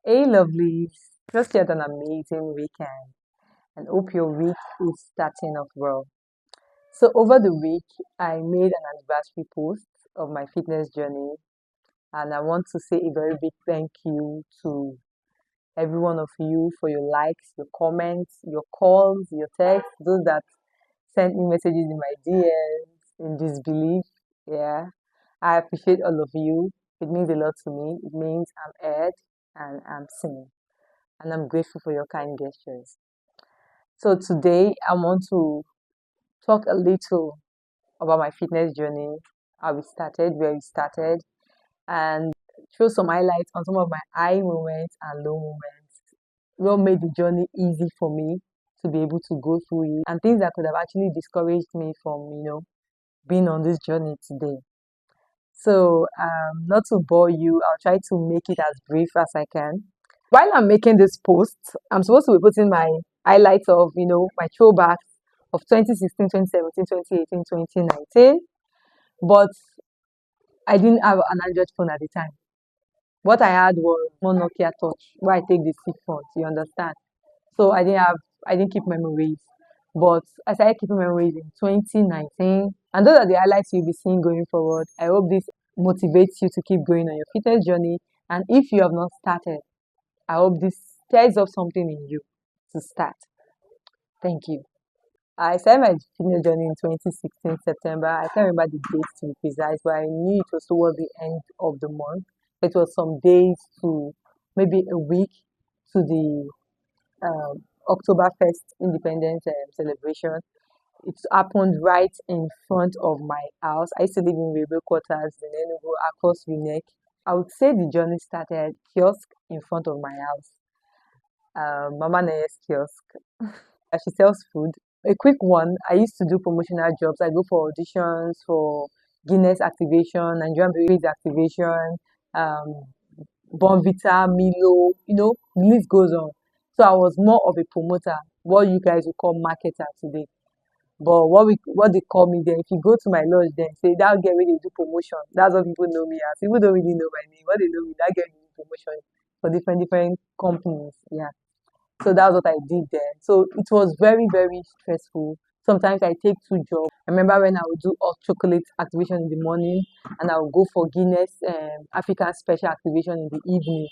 Hey, lovelies. Just had an amazing weekend and hope your week is starting off well. So, over the week, I made an anniversary post of my fitness journey, and I want to say a very big thank you to every one of you for your likes, your comments, your calls, your texts, those that sent me messages in my DMs in disbelief. Yeah, I appreciate all of you. It means a lot to me. It means I'm heard and I'm seen, and I'm grateful for your kind gestures. So today I want to talk a little about my fitness journey, how we started, where we started, and show some highlights on some of my high moments and low moments. What made the journey easy for me to be able to go through it, and things that could have actually discouraged me from, being on this journey today. So, not to bore you, I'll try to make it as brief as I can. While I'm making this post, I'm supposed to be putting my highlights of, my throwbacks of 2016, 2017, 2018, 2019. But I didn't have an Android phone at the time. What I had was one Nokia Touch, where I take the SIM phone, you understand? So I didn't keep memories. But I started keeping memories in 2019. And those are the highlights you'll be seeing going forward. I hope this motivates you to keep going on your fitness journey. And if you have not started, I hope this stirs up something in you to start. Thank you. I started my fitness journey in 2016 September. I can't remember the date to be precise, but I knew it was towards the end of the month. It was some days to maybe a week to the Oktoberfest Independence celebration. It happened right in front of my house. I used to live in railway quarters in Enugu, across Unek. I would say the journey started kiosk in front of my house. Mama Neye's kiosk. She sells food. A quick one. I used to do promotional jobs. I go for auditions for Guinness activation, Nigerian Breweries activation, um, Bonvita, Milo. The list goes on. So I was more of a promoter, what you guys would call marketer today. But what they call me there, if you go to my lodge then say that girl wey dey do promotion, that's what people know me as. People don't really know my name. What they know me, that girl dey do promotion for different companies. Yeah. So that's what I did there. So it was very, very stressful. Sometimes I take two jobs. I remember when I would do hot chocolate activation in the morning and I would go for Guinness African special activation in the evening.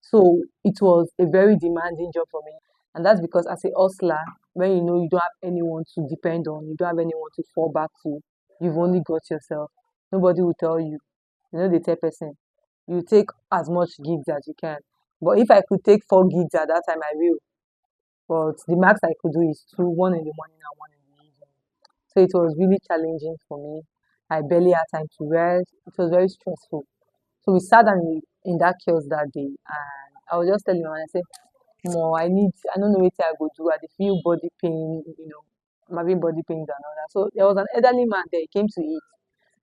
So it was a very demanding job for me. And that's because as a hustler, when you know you don't have anyone to depend on, you don't have anyone to fall back to, you've only got yourself. Nobody will tell you. The third person. You take as much gigs as you can. But if I could take 4 gigs at that time, I will. But the max I could do is two, one in the morning and one in the evening. So it was really challenging for me. I barely had time to rest. It was very stressful. So we sat down in that kiosk that day, and I was just telling my man, I said, "More, I don't know what I go do. I dey feel body pain, I'm having body pains and all that." So there was an elderly man there. He came to eat,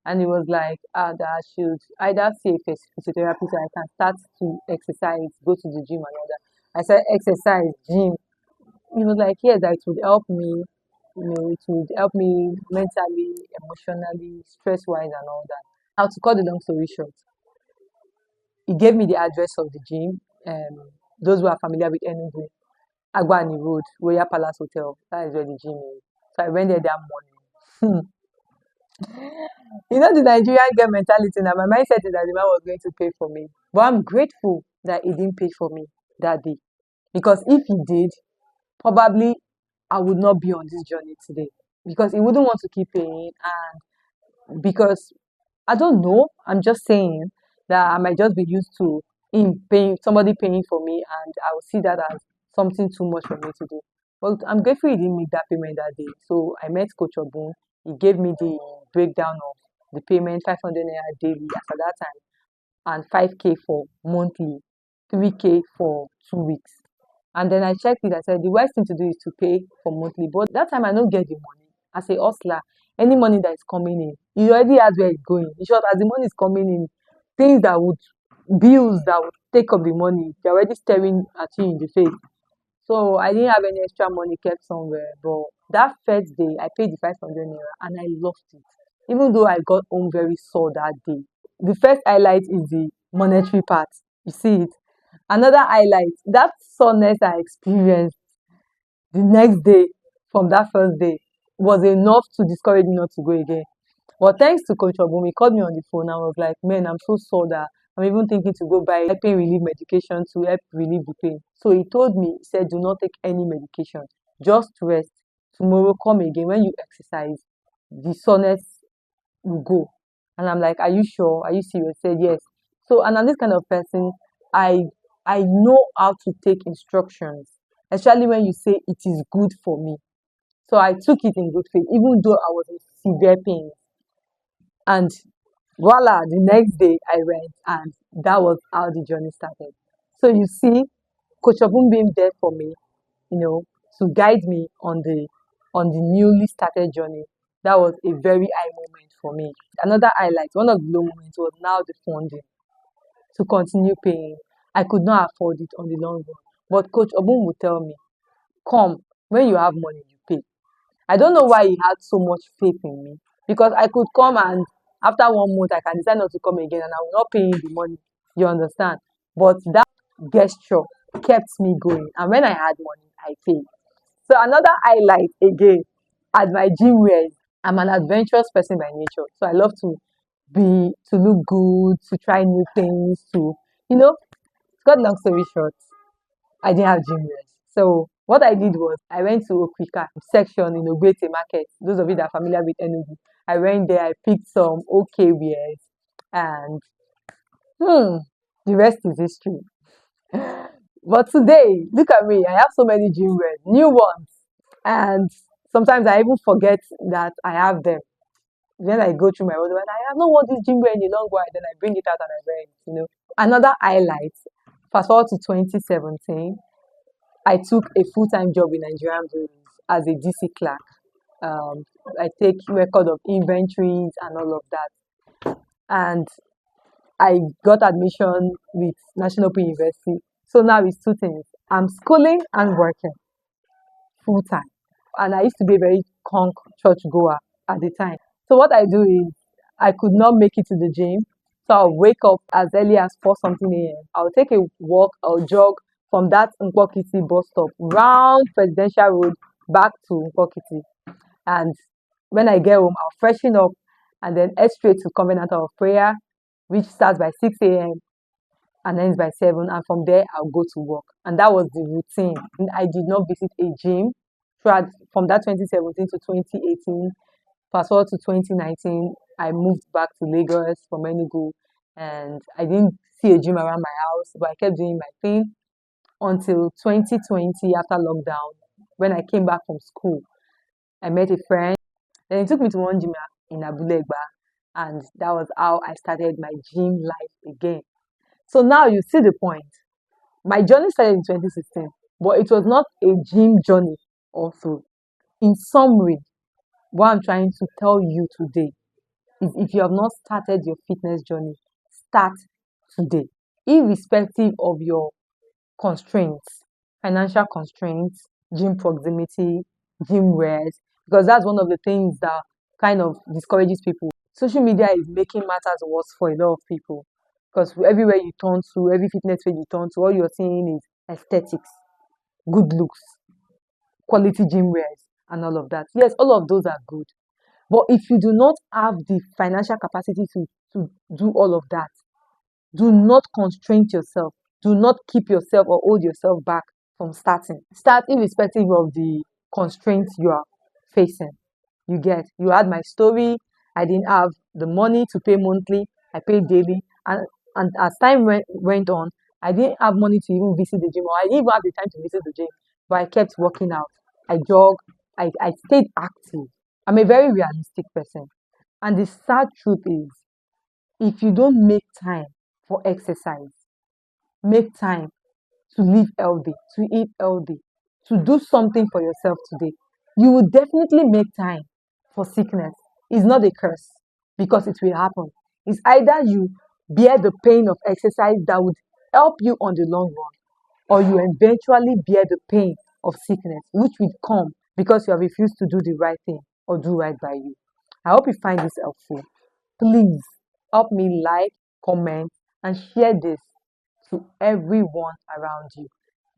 and he was like, that I should either see a physiotherapist or I can start to exercise, go to the gym and all that. I said, exercise, gym. He was like, yes, that it would help me, it would help me mentally, emotionally, stress wise, and all that. Now, to cut the long story short, he gave me the address of the gym. Those who are familiar with Enugu, Agbani Road, Royal Palace Hotel. That is where the gym is. So I went there that morning. The Nigerian girl mentality now. My mindset is that the man was going to pay for me. But I'm grateful that he didn't pay for me that day. Because if he did, probably I would not be on this journey today. Because he wouldn't want to keep paying, and because I don't know, I'm just saying that I might just be used to him paying somebody paying for me, and I will see that as something too much for me to do. But I'm grateful he didn't make that payment that day. So I met Coach Obun. He gave me the breakdown of the payment, 500 naira daily as at that time, and 5K for monthly, 3K for 2 weeks. And then I checked it. I said the worst thing to do is to pay for monthly. But that time I don't get the money. As a hustler, any money that is coming in, you already has where it's going. In short, as the money is coming in, things that would bills that would take up the money, they're already staring at you in the face. So I didn't have any extra money kept somewhere. But that first day, I paid the 500 naira and I loved it. Even though I got home very sore that day. The first highlight is the monetary part. You see it. Another highlight, that soreness I experienced the next day from that first day was enough to discourage me not to go again. But thanks to Coach Obum, he called me on the phone and was like, man, I'm so sore that I'm even thinking to go buy pain relief medication to help relieve the pain. So he told me, he said, do not take any medication. Just rest. Tomorrow come again. When you exercise, the soreness will go. And I'm like, are you sure? Are you serious? He said, yes. So, and I'm this kind of person, I I know how to take instructions, especially when you say it is good for me. So I took it in good faith, even though I was in severe pain. And voila, the next day I went, and that was how the journey started. So you see, Coach Obun being there for me, you know, to guide me on the newly started journey. That was a very high moment for me. Another highlight, one of the low moments was now the funding to continue paying. I could not afford it on the long run. But Coach Obun would tell me, come, when you have money, you pay. I don't know why he had so much faith in me because I could come and after 1 month I can decide not to come again and I will not pay him the money. You understand? But that gesture kept me going. And when I had money, I paid. So another highlight again at my gym wears. I'm an adventurous person by nature. So I love to look good, to try new things, to you know, cut long story short, I didn't have gym wears. So what I did was I went to Okrika section in Ogbete Market. Those of you that are familiar with Enugu, I went there, I picked some okay wears, and hmm, the rest is history. But today, look at me, I have so many gym wears, new ones, and sometimes I even forget that I have them. Then I go through my wardrobe and I have not worn this gym wear in a long while, then I bring it out and I wear it. Another highlight, fast forward to 2017, I took a full-time job in Nigerian Breweries as a DC clerk. Um, I take record of inventories and all of that. And I got admission with National Open University. So now it's two things. I'm schooling and working full-time. And I used to be a very conk church goer at the time. So what I do is I could not make it to the gym. So I'll wake up as early as 4 something a.m. I'll take a walk, I'll jog from that Nkpokiti bus stop round Presidential Road back to Nkpokiti. And when I get home, I'll freshen up and then head straight to Covenant of Prayer, which starts by 6 a.m. and ends by 7. And from there, I'll go to work. And that was the routine. And I did not visit a gym throughout from that 2017 to 2018. Fast forward to 2019, I moved back to Lagos from Enugu, and I didn't see a gym around my house, but I kept doing my thing until 2020 after lockdown. When I came back from school, I met a friend, and he took me to one gym in Abulegba, and that was how I started my gym life again. So now you see the point. My journey started in 2016, but it was not a gym journey also. In summary, what I'm trying to tell you today is if you have not started your fitness journey, start today, irrespective of your constraints, financial constraints, gym proximity, gym wears, because that's one of the things that kind of discourages people. Social media is making matters worse for a lot of people because everywhere you turn to, every fitness page you turn to, all you're seeing is aesthetics, good looks, quality gym wears, and all of that. Yes, all of those are good. But if you do not have the financial capacity to do all of that, do not constrain yourself. Do not keep yourself or hold yourself back from starting. Start irrespective of the constraints you are facing. You had my story. I didn't have the money to pay monthly. I paid daily. And as time went on, I didn't have money to even visit the gym, or I didn't even have the time to visit the gym. But I kept working out. I jogged. I stayed active. I'm a very realistic person. And the sad truth is, if you don't make time for exercise, make time to live healthy, to eat healthy, to do something for yourself today, you will definitely make time for sickness. It's not a curse because it will happen. It's either you bear the pain of exercise that would help you on the long run, or you eventually bear the pain of sickness, which will come because you have refused to do the right thing or do right by you. I hope you find this helpful. Please help me like, comment, and share this to everyone around you.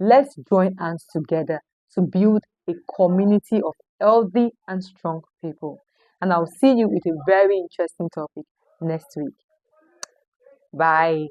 Let's join hands together to build a community of healthy and strong people. And I'll see you with a very interesting topic next week. Bye.